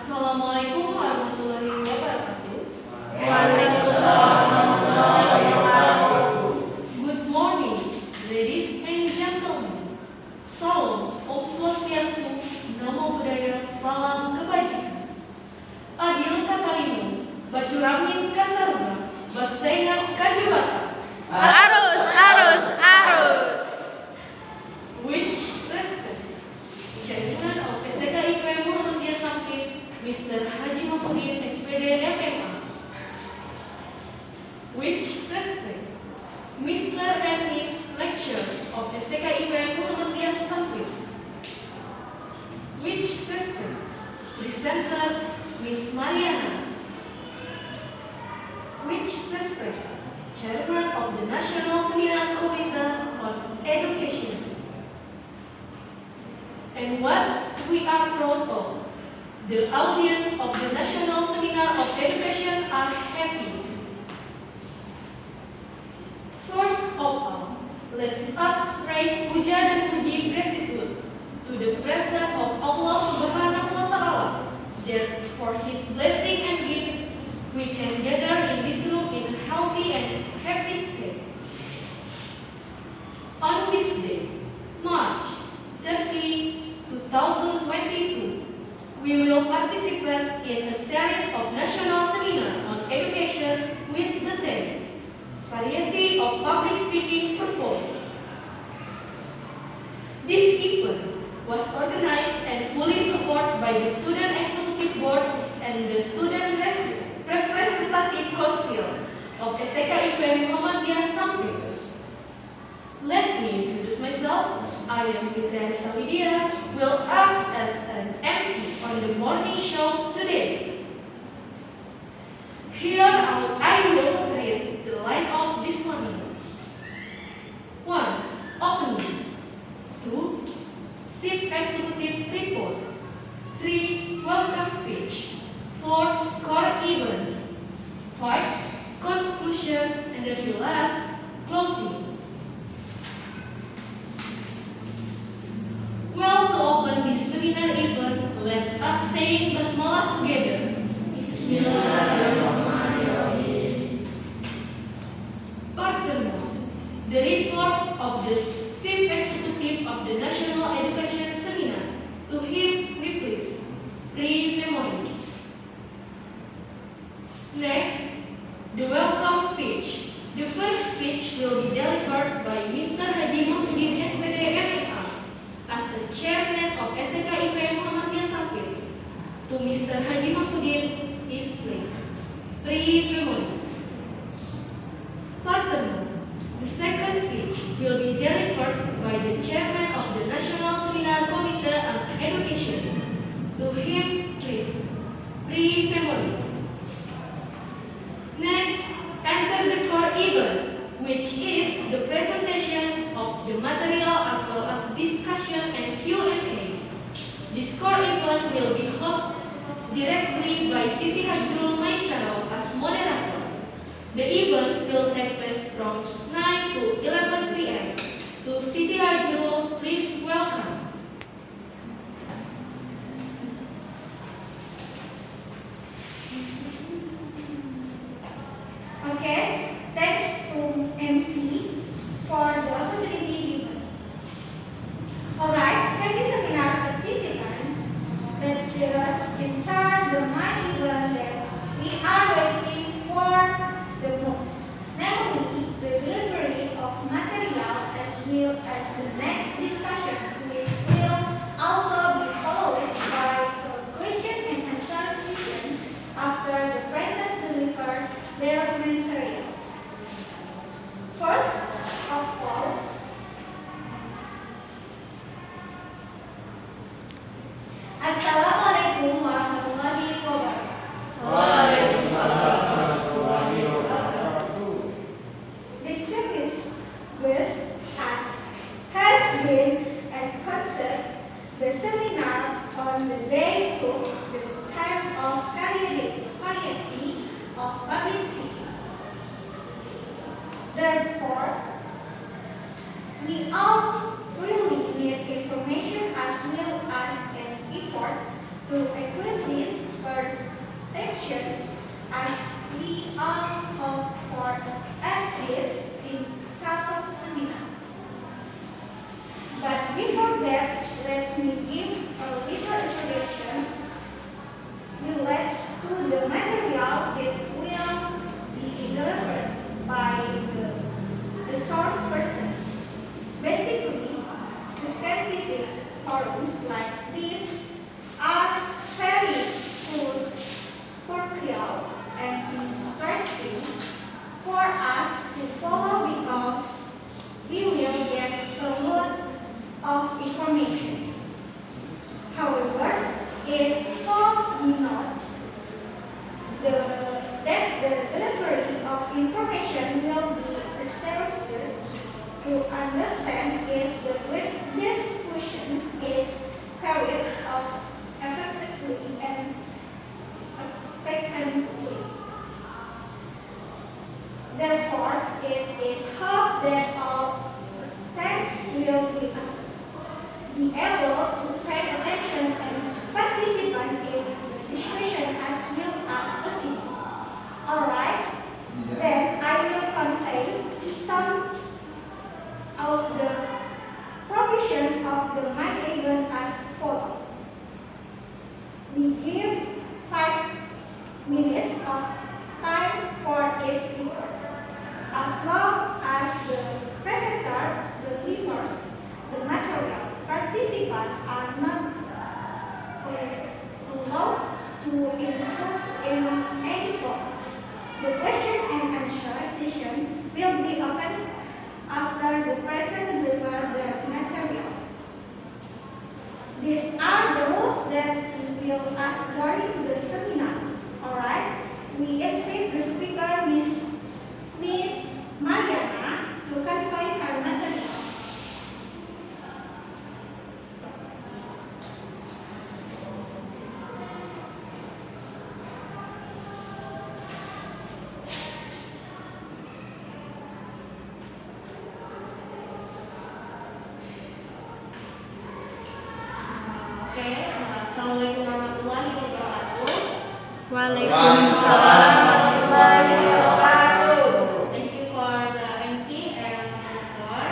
Assalamualaikum warahmatullahi wabarakatuh. Waalaikumsalam warahmatullahi wabarakatuh. Good morning, ladies and gentlemen. Salam, Om Swastiastu, Namo Buddhaya, Salam Kebajikan. Adil Katalino, Bacuramin Kasarugas, Basengat Kajubata. Arus, arus, arus. Which respect, Chairman of STK IPM Muhammadiyah Sampit, Mr. Haji Mahmudin, SPD FMA. Which respect, Mr. and Miss Lecturer of STK IPM Muhammadiyah Sampit. Which respect, Presenters Miss Mariana. Which respect, Chairman of the National Seminar Committee on Education. And what we are proud of, the audience of the National Seminar of Education are happy. First of all, let us praise puja dan puji gratitude to the presence of Allah Subhanahu wa Ta'ala, that for His blessing and gift we can gather in this room in a healthy and happy state. On this day, March 30, 2022, we will participate in a series of national seminars on education with the theme Variety of Public Speaking Purpose. This event was organized and fully supported by the Student Executive Board and the Student Representative Council of STK IPM Muhammadiyah Sampit. Let me introduce myself. I am Fitri Widya, will act as an MC on the morning show today. Here I will read the line-up this morning. 1. Opening. 2. Chief Executive Report. 3. Welcome Speech. 4. Core Events. 5. Conclusion. And then the last, closing. Well, to open this seminar event, let us say Basmalah together. Bismillahirrahmanirrahim. Part 1. The report of the Chief Executive of the National Education Seminar. To him we please. Pre-memory. Next, the welcome speech. The first speech will be delivered by Mr. Haji Mahmudin, SPD FMA. As the chairman of STK IPM Muhammadiyah Sampit, to Mr. Haji Mahmudin is placed. Pre-memory. Part 2. The second speech will be delivered by the chairman of the National Seminar Committee on Education. To him, please. Pre-memory. Next, enter the core event, which is the presentation of the material as well as discussion and Q&A. This core event will be hosted directly by Siti Hajrul Maisyaroh as moderator. The event will take place from 9 to 11 p.m. To Siti Hajrul, please welcome. Okay, thanks to MC for the opportunity given. Alright, thank you seminar participants. Let us enter the main event that we are waiting for the most, namely the delivery of material as well as the next discussion, which will also be followed by a question and answer session after the present delivered their material. First of all, Assalamualaikum warahmatullahi wabarakatuh. Waalaikumsalam warahmatullahi wabarakatuh. Distinguished guest has been at concert the seminar on the day took the time of variety of public speaking. Therefore, we all really need information as well as an effort to acquire this section as we all hope for at least in Untitled Seminar. But before that, let me give a little introduction related to the material that will be delivered by the source person. Basically, scientific forums like this are very crucial and interesting for us to follow because we will get a lot of information. However, it should be noted that the delivery of information will be essential to understand if the discussion is carried out effectively and effectively. Therefore, it is hoped that all texts will be able to pay attention and participate in the discussion as well as possible. Alright, then I will convey some of the provision of the main event as follows. We give 5 minutes of time for each speaker. As long as the presenter delivers the material, participants are not allowed to interrupt in any form. The question and answer session will be open after the presenter delivers the material. These are the rules that we will ask during the seminar. Alright, we invite the speaker, Miss Mariana, to convey her material. Assalamualaikum warahmatullahi wabarakatuh. Waalaikumsalam warahmatullahi wabarakatuh. Thank you for the MC and monitor.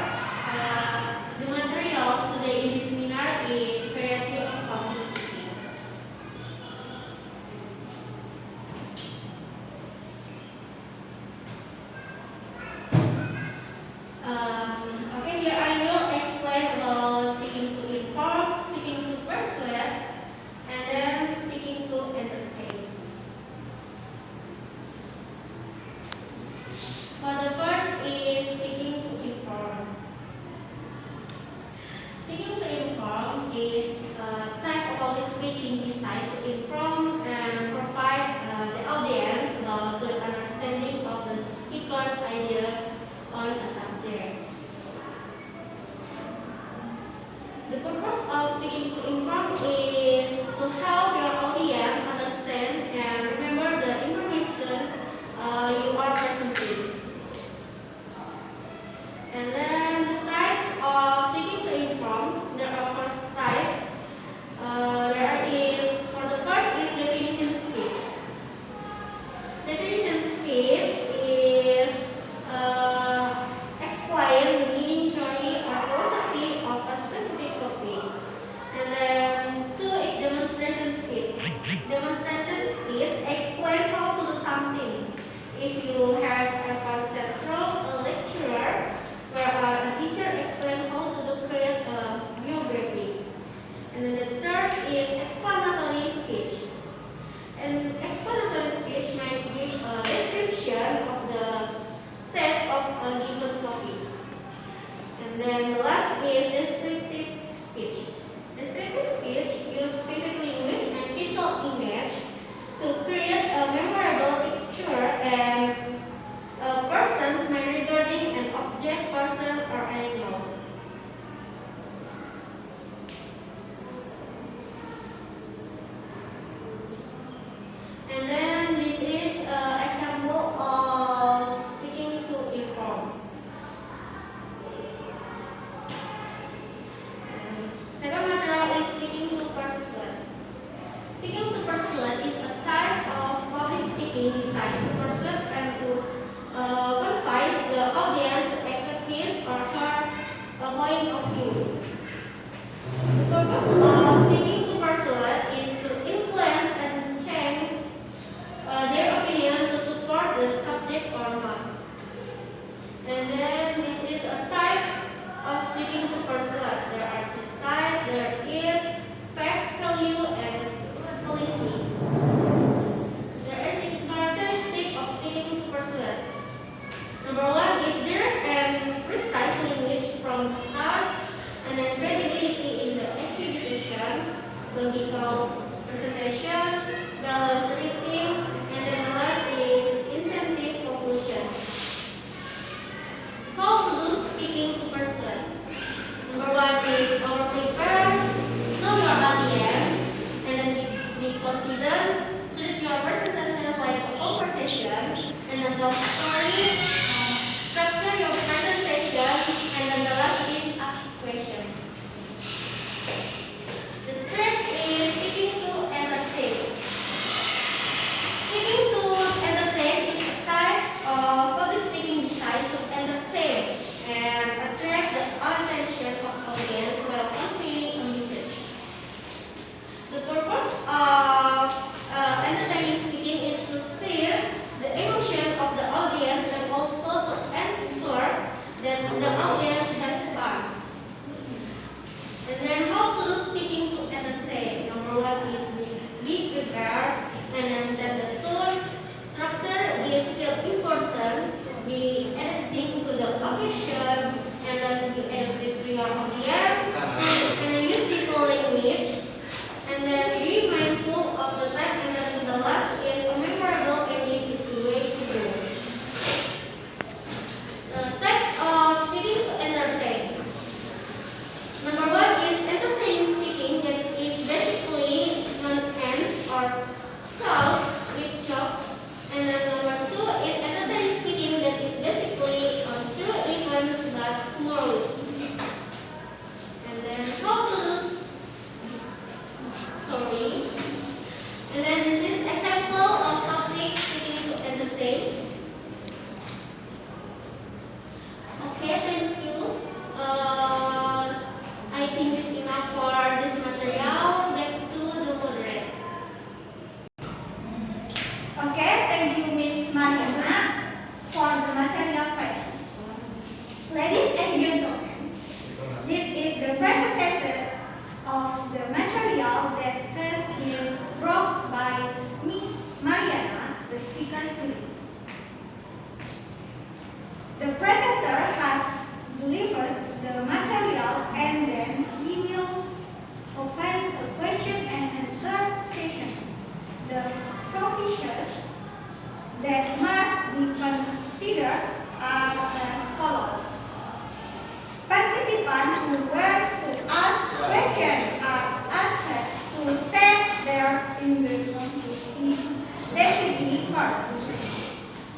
The materials today in this seminar is creative publicity. Okay, here I will explain about speaking to inform, speaking to persuade, and then speaking to entertain. For the first is speaking to inform. Speaking to inform is a type of public speaking designed to inform and provide the audience about the understanding of the speaker's idea on a subject. The purpose of speaking to inform is to help your audience understand and remember the information you are presenting. And then the types of speaking to inform, there are 4 types. For the first is definition speech. Definition speech is explain the meaning, theory, or philosophy of a specific topic. And then 2 is demonstration speech. Demonstration speech explain how to do something. If you have ever sat through a lecture where a teacher explains how to create a biography. And then the third is explanatory speech. And explanatory speech might give a description of the state of a given topic. And then the last is descriptive speech. Descriptive speech uses vivid language and visual image to create a memorable picture and a person's mind regarding an object, person, or animal. And then this is an example of speaking to inform. Second material is speaking to persuade. purpose of speaking to person is to influence and change their opinion to support the subject or not. And then this is a type of speaking to person. There are two types. There is fact value and policy. There is a characteristic of speaking to person. Number one is direct and precise language from the start, and then credibility in the execution, logical presentation, balanced writing, and then the last is incentive conclusion. How to do speaking to person? Number one is over-prepare, know your audience, and then be confident, treat your presentation like a conversation, and then tell stories, structure your presentation, and then the last is ask questions. The third is speaking to entertain. Speaking to entertain is a type of public speaking designed to entertain and attract the attention of audience while conveying a message. The purpose of entertaining speaking is to stir the emotion of the audience and also to ensure that the audience has fun. And then how to do speaking to entertain? Number one is be prepared, and then set the tone. Structure is still important. Be editing to the occasion, and then be edited to your audience, and then use simple language, and then be mindful of the time, and then the last is a memorable ending is the way to go. Types of speaking to entertain. Number one is entertaining speaking, that is basically non-ends or talk with jokes. And then number two is entertaining speaking, that is basically on true events but humorous. And then how to do And then this is example of topic speaking to entertain. Okay, thank you. I think it's enough for this material. Back to the moderator. Okay, thank you, Miss Mariana, for the material present. Ladies and gentlemen, this is the presentation of the material that has been brought by Miss Mariana, the speaker today. The presenter has delivered the material, and then we will open a question and answer session. The provisions that must be considered are as follows. Participants who wish to ask questions are asked to state their intention identity first.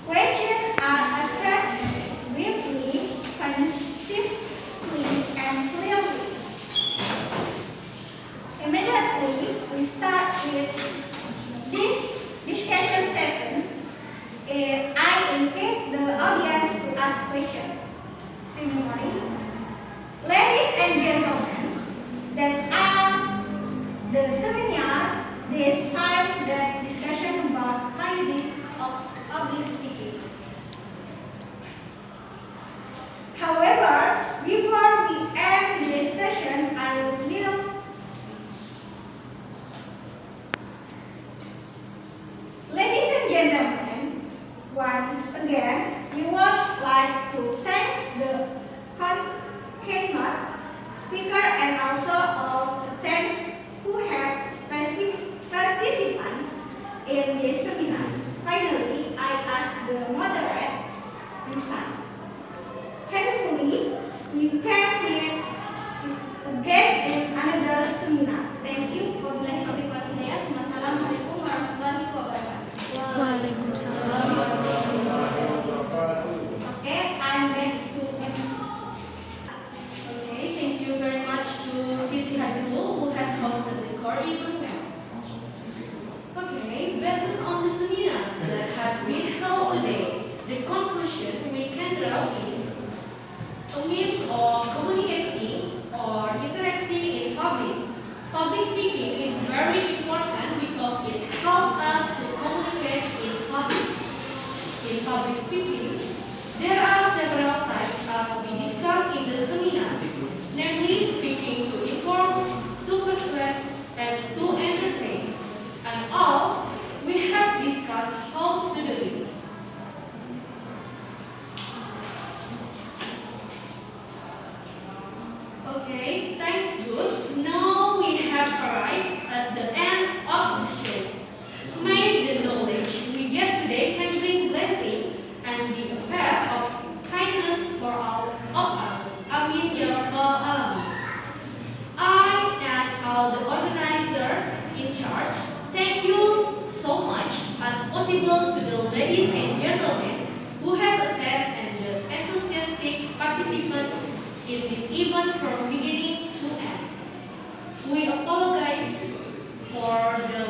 Questions are asked briefly, concisely, and clearly. Immediately, we start with this discussion session. I invite the audience to ask questions. Ladies and gentlemen, that's all the seminar. This time the discussion about qualities of public speaking. However, before we end this session, I will Ladies and gentlemen, once again, we would like to thank the keynote speaker and also all the thanks who have participants in this seminar. Finally, I ask the moderator, Risa. Hopefully, you can meet again in another seminar. Thank you. Wassalamualaikum warahmatullahi wabarakatuh. Waalaikumsalam. Okay, I'm back to Okay, thank you very much to Siti Hajrul, who has hosted the core event well. Okay, based on the seminar that has been held today, the conclusion we can draw is a means of communicating or interacting in public Public speaking is very important because it helps us to communicate in public. In public speaking, there are several types as we discussed in the seminar, namely speaking to inform, to persuade, and to entertain. And also, we have discussed how to do it. Okay, thanks, good. Now we have arrived at the end of the show. May the knowledge we get today can bring blessing and be a path of kindness for all of us. Amin ya rabbal alamin. I and all the organizers in charge, thank you so much as possible to the ladies and gentlemen who have attended and the enthusiastic participants in this event from beginning to end. We apologize for the